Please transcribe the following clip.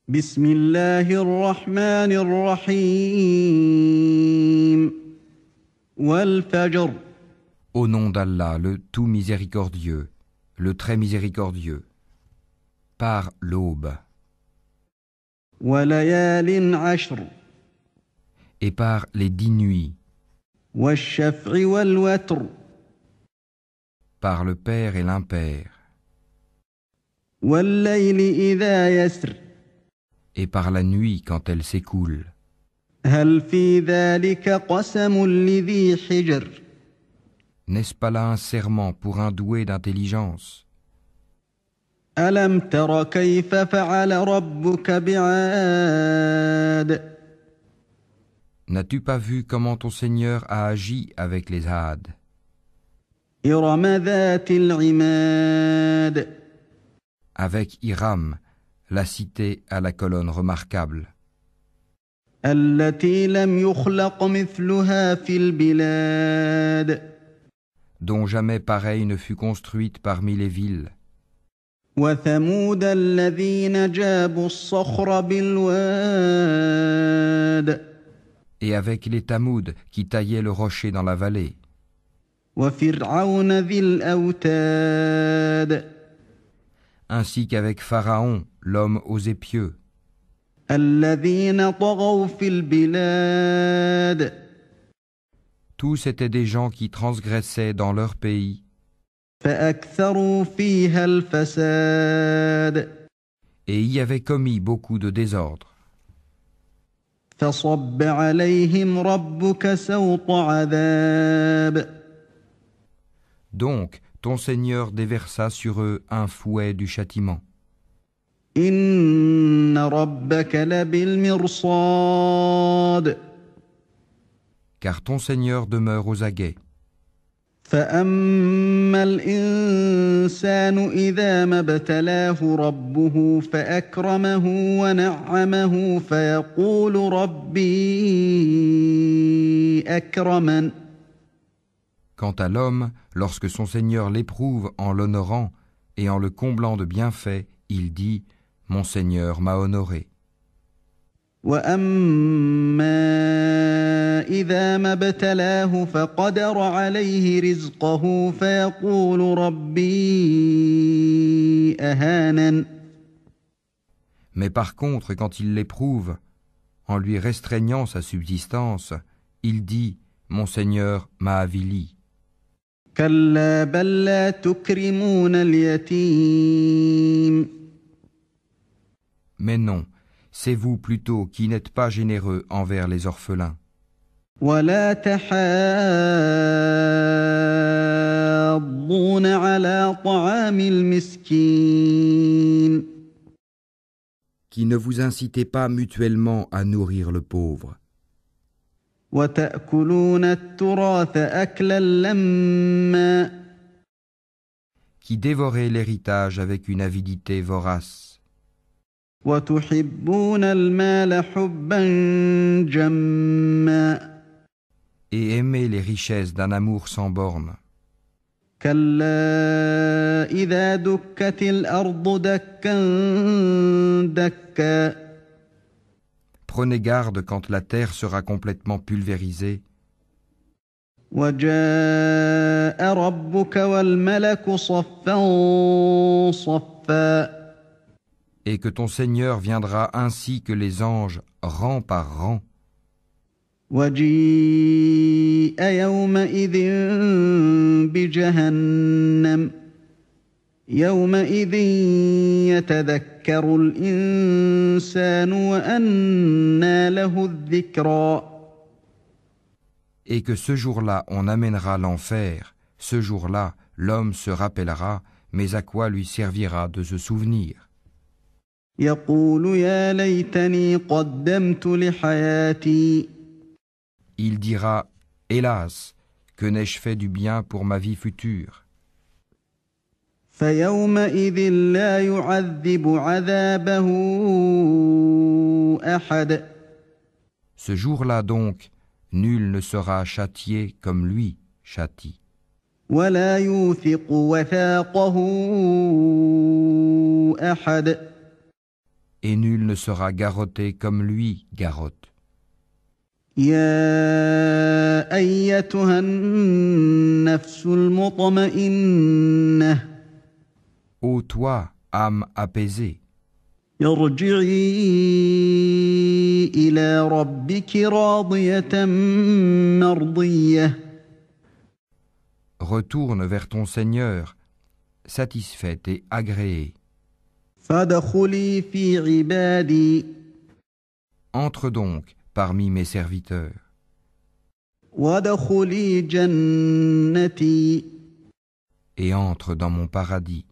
بسم الله الرحمن الرحيم والفجر Au nom d'Allah, le tout miséricordieux, le très miséricordieux, par l'aube وليال عشر et par les 10 nuits, والشفع والوتر par le Père et l'Impère, والليل إذا يسر et par la nuit quand elle s'écoule. هل في ذلك قسم لذي حجر N'est-ce pas là un serment pour un doué d'intelligence? ألم تر كيف فعل ربك بعاد N'as-tu pas vu comment ton Seigneur a agi avec les Had, إرم ذات العماد avec Hiram, la cité à la colonne remarquable, التي لم يخلق مثلها في البلاد dont jamais pareille ne fut construite parmi les villes, وثمود الذين جابوا الصخر بالواد et avec les Tamouds qui taillaient le rocher dans la vallée, وفرعون ذي الأوتاد ainsi qu'avec Pharaon, l'homme aux épieux, الذين طغوا في البلاد tous étaient des gens qui transgressaient dans leur pays فأكثروا فيها الفساد et y avaient commis beaucoup de désordre. فصب عليهم ربك سوط عذاب Donc, ton Seigneur déversa sur eux un fouet du châtiment. إن ربك لبالمرصاد Car ton Seigneur demeure aux aguets. فأما الإنسان إذا ما ابتلاه ربه فأكرمه ونعمه فيقول ربي أكرمن Quant à l'homme, lorsque son Seigneur l'éprouve en l'honorant et en le comblant de bienfaits, il dit « Mon Seigneur m'a honoré ». وأما إذا ما ابتلاه فقدر عليه رزقه فيقول ربي أهانن Mais par contre, quand il l'éprouve, en lui restreignant sa subsistance, il dit « Mon Seigneur m'a avili ». كلا بل لا تكرمون اليتيم Mais non, c'est vous plutôt qui n'êtes pas généreux envers les orphelins, ولا تحاضون على طعام المسكين qui ne vous incitez pas mutuellement à nourrir le pauvre, وتأكلون التراث أكلا لما qui dévorez l'héritage avec une avidité vorace, وتحبون المال حبا جما et aimez les richesses d'un amour sans borne. كلا إذا دكت الأرض دكا دكا Prenez garde quand la terre sera complètement pulvérisée, وجاء ربك والملك صفا صفا et que ton Seigneur viendra ainsi que les anges, rang par rang, وجيء يومئذ بجهنم يومئذ يتذكر الإنسان وأنى له الذكرى et que ce jour-là on amènera l'enfer, ce jour-là l'homme se rappellera, mais à quoi lui servira de se souvenir? يقول يا ليتني قدمت لحياتي Il dira « Hélas, que n'ai-je fait du bien pour ma vie future ?» فيومئذ لا يعذب عذابه أحد Ce jour-là donc, nul ne sera châtié comme lui châtie, ولا يوثق وثاقه أحد et nul ne sera garrotté comme lui garrotte. يا أيتها النفس المطمئنة Ô toi, âme apaisée, ارجعي إلى ربك راضية مرضية retourne vers ton Seigneur, satisfaite et agréée. فادخلي في عبادي Entre donc parmi mes serviteurs وادخلي جنتي et entre dans mon paradis.